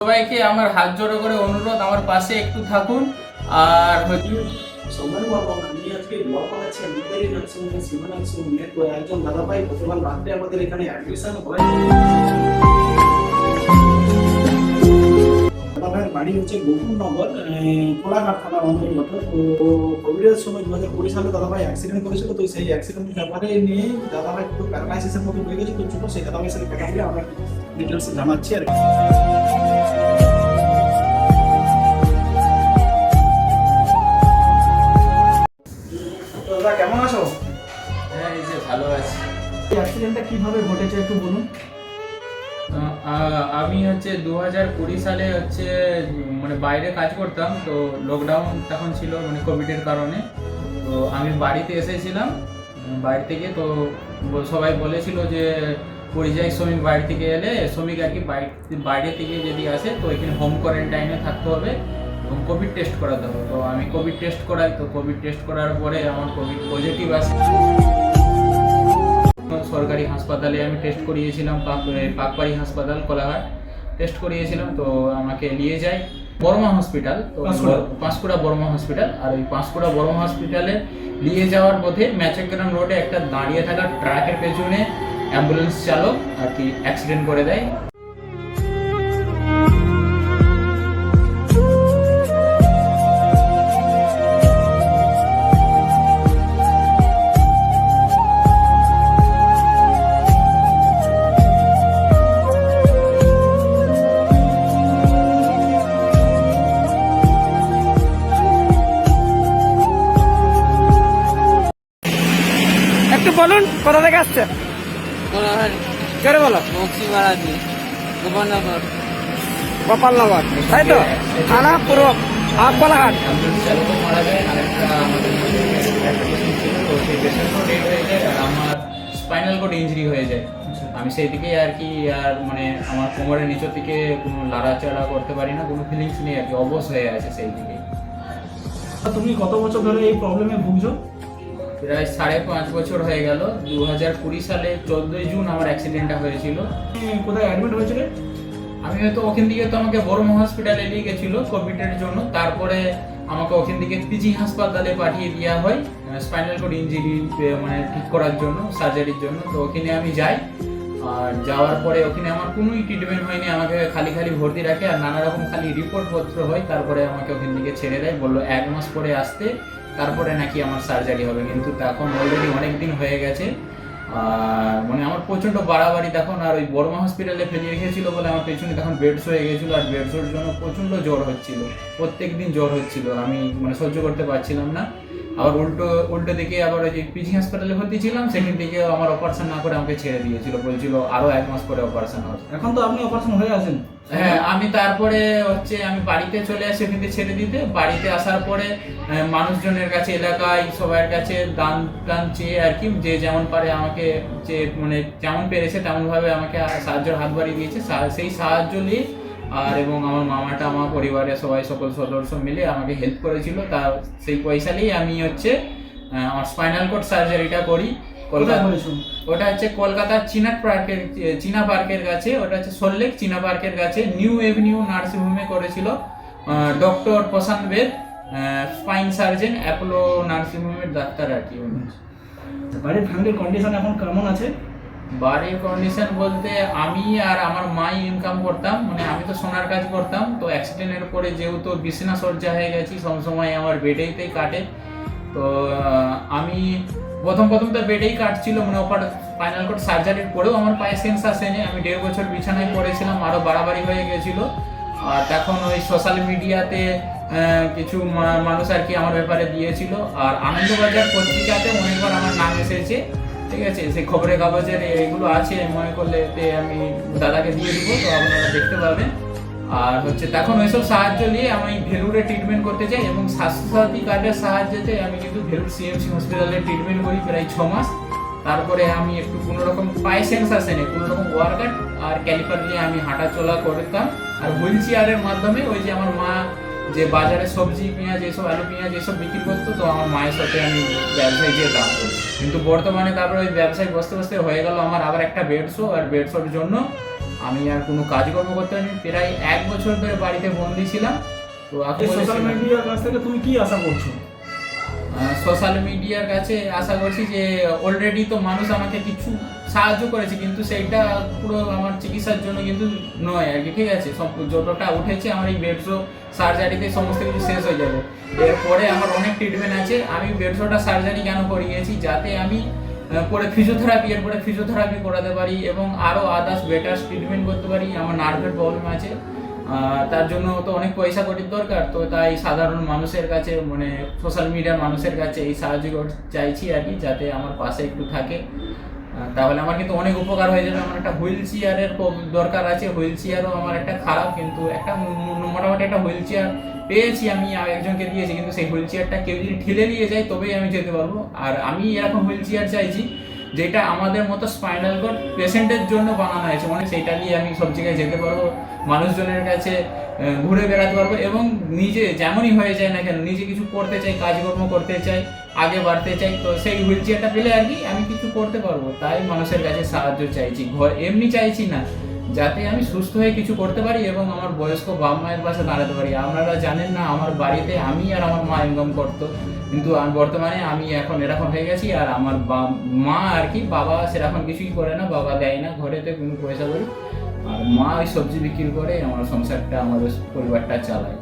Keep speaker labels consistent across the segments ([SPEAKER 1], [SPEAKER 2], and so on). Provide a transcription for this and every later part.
[SPEAKER 1] সবাইকে আমার হাত জোড়ো করে অনুরোধ, আমার পাশে একটু থাকুন। আর
[SPEAKER 2] আমি আজকে ব্লগ বানাচ্ছি আমাদের নার্সিংহোমে সিভিল নার্সিংহোমে। তো একজন দাদা ভাই গতকাল রাত্রে আমাদের এখানে অ্যাডমিশন হয়। দাদা ভাইয়ের বাড়ি হচ্ছে গোকুলনগর, কোলাঘাট থানার অন্তর্গত। তো কোভিডের সময় 2020 সালে দাদা ভাই অ্যাক্সিডেন্ট করেছিল। তো সেই অ্যাক্সিডেন্টের ব্যাপারে নিয়ে দাদা ভাই খুব প্যারালাইসিসের মতো হয়ে গেছে। তো ছোট সেই দাদা ভাইয়ের সাথে কথা বলে আমরা ডিটেলস জানাচ্ছি আর কি। দাদা কেমন আছো?
[SPEAKER 1] হ্যাঁ, এই যে ভালো আছি।
[SPEAKER 2] এই অ্যাক্সিডেন্টটা কিভাবে ঘটেছে একটু বলুন।
[SPEAKER 1] আমি 2020 সালে মানে বাইরে কাজ করতাম। তো লকডাউন তখন ছিল, মানে কোভিডের কারণে। তো আমি বাড়িতে এসেছিলাম বাড়ি থেকে। তো সবাই বলেছিল যে পরিযায়ী শ্রমিক বাড়ি থেকে এলে, শ্রমিক আর কি বাইরে থেকে যদি আসে তো এখানে হোম কোয়ারেন্টাইনে থাকতে হবে এবং কোভিড টেস্ট করাতে হবে। তো আমি কোভিড টেস্ট করাই। তো কোভিড টেস্ট করার পরে আমার কোভিড পজিটিভ আসে। সরকারি হাসপাতালে আমি টেস্ট করিয়েছিলাম, পাকবাড়ি হাসপাতাল কোলাঘাট টেস্ট করিয়েছিলাম। তো আমাকে নিয়ে যায় বর্মা হসপিটাল, তো পাঁশকুড়া বর্মা হসপিটাল। আর ওই পাঁশকুড়া বর্মা হসপিটালে নিয়ে যাওয়ার পথে ম্যাচগ্রাম রোডে একটা দাঁড়িয়ে থাকা ট্রাকের পেছনে অ্যাম্বুলেন্স চালক আর কি অ্যাক্সিডেন্ট করে দেয়।
[SPEAKER 3] একটু বলুন কোথা থেকে আসছে? জোরে বলো।
[SPEAKER 4] বক্সিমারাজি, গোপালনগর।
[SPEAKER 3] গোপালনগর, তাই তো? থানা পূর্ব কোলাঘাট।
[SPEAKER 1] অ্যাম্বুলেন্স চালকও মারা যায়, আরেকটা আমাদের একটা পেশেন্ট ছিল। তো সেই পেশেন্টও ডেড হয়ে যায়, আর আমার স্পাইনাল কোড ইঞ্জুরি হয়ে যায়। আমি সেই দিকে আর কি, আর মানে আমার কোমরের নিচের দিকে কোনো লাড়াচাড়া করতে পারি না, কোনো ফিলিংস নেই আর কি, অবশ হয়ে আছে সেই দিকে।
[SPEAKER 2] তুমি কত বছর ধরে এই প্রবলেমে ভুগছো?
[SPEAKER 1] প্রায় 5.5 বছর হয়ে গেল। 2020 সালে 14ই জুন আমার অ্যাক্সিডেন্টটা হয়েছিল।
[SPEAKER 2] কোথায় অ্যাডমিট হয়েছিলে?
[SPEAKER 1] আমি হয়তো ওখান থেকে তো আমাকে বর্মা হসপিটালে নিয়ে গেছিলো কোভিডের জন্য। তারপরে আমাকে ওখান থেকে পিজি হাসপাতালে পাঠিয়ে দেওয়া হয় স্পাইনাল কোড ইঞ্জুরি মানে ঠিক করার জন্য, সার্জারির জন্য। তো ওখানে আমি যাই, আর যাওয়ার পরে ওখানে আমার কোনোই ট্রিটমেন্ট হয়নি। আমাকে খালি ভর্তি রাখে আর নানা রকম খালি রিপোর্টপত্র হয়। তারপরে আমাকে ওখান থেকে ছেড়ে দেয়, বললো 1 মাস পরে আসতে, তারপরে নাকি আমার সার্জারি হবে। কিন্তু তখন অলরেডি অনেক দিন হয়ে গেছে। আর মানে আমার প্রচণ্ড বাড়াবাড়ি তখন। আর ওই বর্মা হসপিটালে ফেলে রেখেছিল বলে আমার পেছনে তখন বেডস হয়ে গেছিলো। আর বেডসের জন্য প্রচণ্ড জ্বর হচ্ছিল, প্রত্যেক দিন জ্বর হচ্ছিল। আমি মানে সহ্য করতে পারছিলাম না। আবার উল্টো দিকে আবার ওই যে পিজি হাসপাতালে ভর্তি ছিলাম, সেখান থেকে আমার অপারেশন না করে আমাকে ছেড়ে দিয়েছিল, বলছিল আরও 1 মাস পরে অপারেশন হবে।
[SPEAKER 2] এখন তো আপনি অপারেশন হয়ে আছেন।
[SPEAKER 1] হ্যাঁ, আমি তারপরে আমি বাড়িতে চলে আসি ওখান থেকে ছেড়ে দিতে। বাড়িতে আসার পরে মানুষজনের কাছে, এলাকায় সবার কাছে দান চেয়ে আর কি, যে যেমন পারে আমাকে, যে মানে যেমন পেরেছে তেমনভাবে আমাকে সাহায্যের হাত বাড়িয়ে দিয়েছে। সেই সাহায্য নিয়ে আর এবং আমার মামাটা, আমার পরিবারের সকল সদস্য মিলে আমাকে হেল্প করেছিল। তা সেই পয়সা নিয়েই আমি আমার স্পাইনাল কোড সার্জারিটা করি কলকাতা। ওটা কলকাতার চীনা পার্কের কাছে, ওটা সল্লেক চীনা পার্কের কাছে নিউ এভিনিউ নার্সিংহোমে করেছিল ডক্টর প্রশান্ত বেদ, স্পাইন সার্জন, অ্যাপোলো নার্সিংহোমের ডাক্তার আর কি।
[SPEAKER 2] বাড়ির ফ্যামিলির কন্ডিশন এখন কেমন আছে?
[SPEAKER 1] বাড়ির কন্ডিশন বলতে আমি আর আমার মাই ইনকাম করতাম, মানে আমি তো সোনার কাজ করতাম। তো অ্যাক্সিডেন্টের পরে যেহেতু বিছানা সজ্জা হয়ে গেছি, সবসময় আমার বেডেইতেই কাটে। তো আমি প্রথম তো বেডেই কাটছিল, মানে স্পাইনাল কোড সার্জারির পরেও আমার পায়ে সেন্স আসেনি। আমি 1.5 বছর বিছানায় পড়েছিলাম, আরও বাড়াবাড়ি হয়ে গেছিল। আর তখন ওই সোশ্যাল মিডিয়াতে কিছু মানুষ আর কি আমার ব্যাপারে দিয়েছিল। আর আনন্দবাজার পত্রিকাতে অনেকবার আমার নাম এসেছে, ঠিক আছে? সেই খবরের কাগজের এগুলো আছে, মনে করলে আমি দাদাকে দিয়ে দিব, তো আপনারা দেখতে পাবেন। আর তখন ওইসব সাহায্য নিয়ে আমি ভেলুরে ট্রিটমেন্ট করতে চাই, এবং স্বাস্থ্যসাথী কার্ডের সাহায্যে আমি কিন্তু ভেলুর সিএমসি হসপিটালে ট্রিটমেন্ট করি প্রায় 6 মাস। তারপরে আমি একটু কোনোরকম পায়ে সেন্স আসেনি, কোনোরকম ওয়ার্কআউট আর ক্যালিপার নিয়ে আমি হাঁটা চলা করতাম। আর হুইল চেয়ারের মাধ্যমে ওই যে আমার মা যে বাজারে সবজি, পেঁয়াজ, এসব আলু পেঁয়াজ এসব বিক্রি করতো, তো আমার মায়ের সাথে আমি ব্যবসায় যেতাম। কিন্তু বর্তমানে তারপরে ওই ব্যবসায় বসতে হয়ে গেল আমার আবার একটা বেড শো। আর বেড শোর জন্য আমি আর কোনো কাজকর্ম করতে পারিনি, প্রায় 1 বছর ধরে বাড়িতে বন্দি ছিলাম। তো এখন
[SPEAKER 2] সোশ্যাল মিডিয়ার কাছ থেকে তুমি কি আশা করছো?
[SPEAKER 1] সোশ্যাল মিডিয়ার কাছে আশা করছি যে অলরেডি তো মানুষ আমাকে কিছু সাহায্য করেছে, কিন্তু সেইটা পুরো আমার চিকিৎসার জন্য কিন্তু নয় আর কি, ঠিক আছে। সব যতটা উঠেছে আমার এই বেডশো সার্জারিতে সমস্ত কিছু শেষ হয়ে যাবে। এরপরে আমার অনেক ট্রিটমেন্ট আছে। আমি বেডশোটা সার্জারি কেন করিয়েছি, যাতে আমি পরে ফিজিওথেরাপি, এরপরে ফিজিওথেরাপি করাতে পারি এবং আরও আদার্স বেটার ট্রিটমেন্ট করতে পারি। আমার নার্ভের প্রবলেম আছে, তার জন্য তো অনেক পয়সা কড়ির দরকার। তো তাই সাধারণ মানুষের কাছে, মানে সোশ্যাল মিডিয়ার মানুষের কাছে এই সাহায্য চাইছি আর কি, যাতে আমার পাশে একটু থাকে। তাহলে আমার কিন্তু অনেক উপকার হয়ে যাবে। আমার একটা হুইল চেয়ারের দরকার আছে, হুইল চেয়ারও আমার একটা খারাপ, কিন্তু একটা মোটামুটি একটা হুইল চেয়ার পেয়েছি, আমি একজনকে দিয়েছি, কিন্তু সেই হুইল চেয়ারটা কেউ যদি ঠেলে নিয়ে যায় তবেই আমি যেতে পারবো। আর আমি এরকম হুইল চেয়ার চাইছি যেটা আমাদের মতো স্পাইনাল কর্ড পেশেন্টের জন্য বানানো হয়েছে, মানে সেইটা নিয়ে আমি সব জায়গায় যেতে পারবো, মানুষজনের কাছে ঘুরে বেড়াতে পারবো এবং নিজে যেমনই হয়ে যায় না কেন, নিজে কিছু করতে চাই, কাজকর্ম করতে চাই, আগে বাড়তে চাই, তো সেই হুইল চেয়ারটা পেলে আর কি আমি কিছু করতে পারবো। তাই মানুষের কাছে সাহায্য চাইছি, এমনি চাইছি না, যাতে আমি সুস্থ হয়ে কিছু করতে পারি এবং আমার বয়স্ক বাবা মায়ের পাশে দাঁড়াতে পারি। আপনারা জানেন না, আমার বাড়িতে আমি আর আমার মা ইনকাম করতো, কিন্তু বর্তমানে আমি এখন এরকম হয়ে গেছি। আর আমার মা আর কি, বাবা সেরকম কিছুই করে না, বাবা দেয় না ঘরেতে কোনো পয়সা করি, আর মা ওই সবজি বিক্রি করে আমার সংসারটা, আমাদের পরিবারটা চালায়।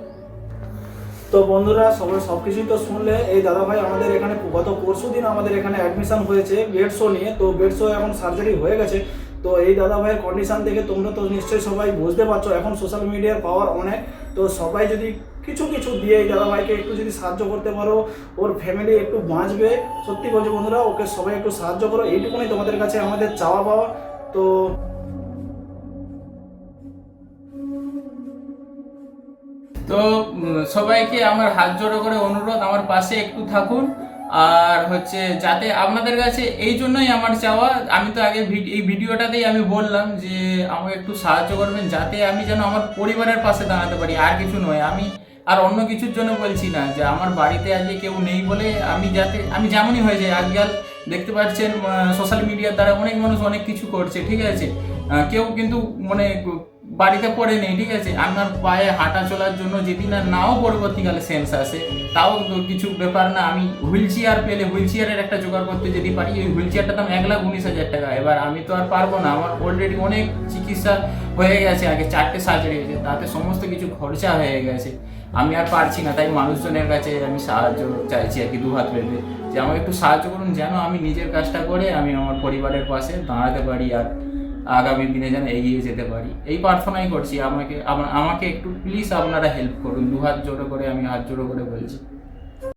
[SPEAKER 2] তো বন্ধুরা, সবাই সব কিছুই তো শুনলে। এই দাদাভাই আমাদের এখানে গত পরশুদিন আমাদের এখানে অ্যাডমিশন হয়েছে বেডশো নিয়ে। তো বেডশো এখন সার্জারি হয়ে গেছে। তো এই দাদাভাইয়ের কন্ডিশন থেকে তোমরা তো নিশ্চয়ই সবাই বুঝতে পারছো, এখন সোশ্যাল মিডিয়ার পাওয়ার অনেক। তো সবাই যদি কিছু কিছু দিয়ে এই দাদাভাইকে একটু যদি সাহায্য করতে পারো, ওর ফ্যামিলি একটু বাঁচবে। সত্যি বলছি বন্ধুরা, ওকে সবাই একটু সাহায্য করো, এইটুকুনি তোমাদের কাছে আমাদের চাওয়া পাওয়া। তো
[SPEAKER 1] তো সবাইকে আমার হাত জোড়ো করে অনুরোধ, আমার পাশে একটু থাকুন। আর হচ্ছে যাতে আপনাদের কাছে এই জন্যই আমার চাওয়া, আমি তো আগে এই ভিডিওটাতেই আমি বললাম যে আমাকে একটু সাহায্য করবেন, যাতে আমি যেন আমার পরিবারের পাশে দাঁড়াতে পারি, আর কিছু নয়। আমি আর অন্য কিছুর জন্য বলছি না, যে আমার বাড়িতে আজকে কেউ নেই বলে আমি যেমনই হয়ে যাই। আজকাল দেখতে পাচ্ছেন সোশ্যাল মিডিয়ার দ্বারা অনেক মানুষ অনেক কিছু করছে, ঠিক আছে। কেউ কিন্তু মানে বাড়িতে পড়ে নেই, ঠিক আছে। আমার পায়ে হাঁটা চলার জন্য যেদিন আর নাও পরবর্তীকালে সেন্স আসে, তাও কিছু ব্যাপার না। আমি হুইল চেয়ার পেলে, হুইল চেয়ারের একটা জোগাড় করতে যদি পারি, ওই হুইল চেয়ারটার দাম 1,19,000 টাকা। এবার আমি তো আর পারবো না, আমার অলরেডি অনেক চিকিৎসা হয়ে গেছে, আগে 4টে সার্জারি হয়েছে, তাতে সমস্ত কিছু খরচা হয়ে গেছে, আমি আর পারছি না। তাই মানুষজনের কাছে আমি সাহায্য চাইছি আর কি, দুহাত পেতে, যে আমাকে একটু সাহায্য করুন, যেন আমি নিজের কাজটা করে আমি আমার পরিবারের পাশে দাঁড়াতে পারি আর আগামী দিনে যেন এগিয়ে যেতে পারি। এই প্রার্থনাই করছি, আমাকে একটু প্লিজ আপনারা হেল্প করুন, দুহাত জোড়ো করে আমি হাত জোড়ো করে বলছি।